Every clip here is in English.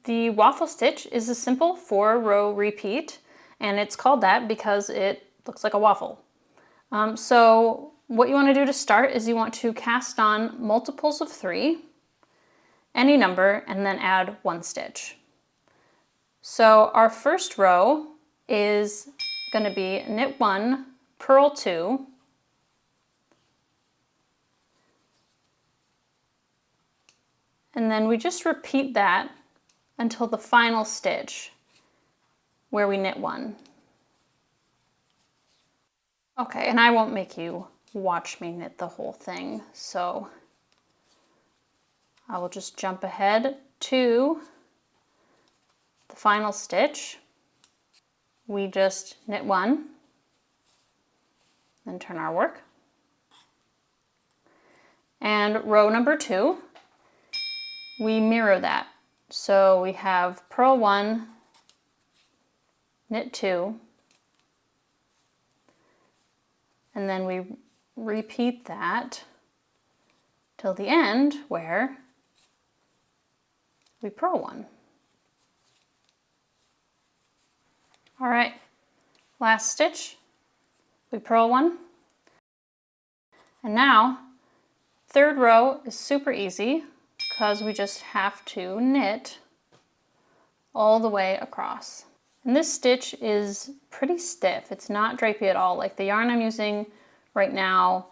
The waffle stitch is a simple 4-row repeat, and it's called that because it looks like a waffle. So what you want to do to start is you want to cast on multiples of 3, any number, and then add 1 stitch. So our first row is going to be knit 1, purl 2, and then we just repeat that until the final stitch where we knit 1. Okay, and I won't make you watch me knit the whole thing, so I will just jump ahead to the final stitch. We just knit 1, then turn our work. And row number 2, we mirror that. So we have purl 1, knit 2, and then we repeat that till the end where we purl 1. All right, last stitch, we purl 1. And now, third row is super easy because we just have to knit all the way across. And this stitch is pretty stiff. It's not drapey at all. Like the yarn I'm using right now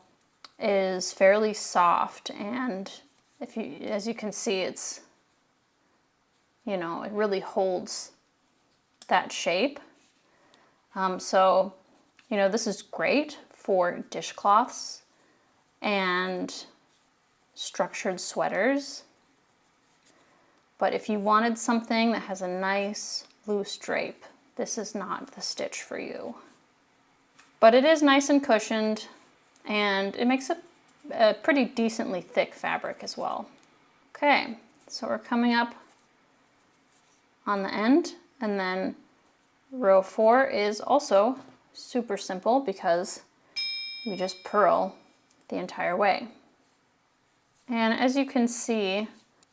is fairly soft, and as you can see, it's, you know, it really holds that shape. So, you know, this is great for dishcloths and structured sweaters. But if you wanted something that has a nice loose drape, this is not the stitch for you. But it is nice and cushioned, and it makes a pretty decently thick fabric as well. Okay, so we're coming up on the end, and then row 4 is also super simple because we just purl the entire way. And as you can see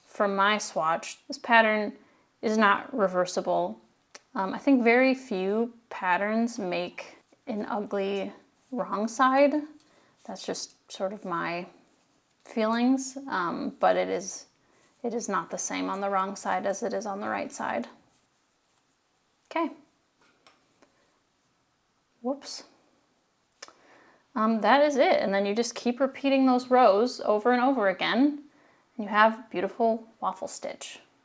from my swatch, this pattern is not reversible. I think very few patterns make an ugly wrong side. That's just sort of my feelings, but it is not the same on the wrong side as it is on the right side. Okay. Whoops. That is it, and then you just keep repeating those rows over and over again, and you have beautiful waffle stitch.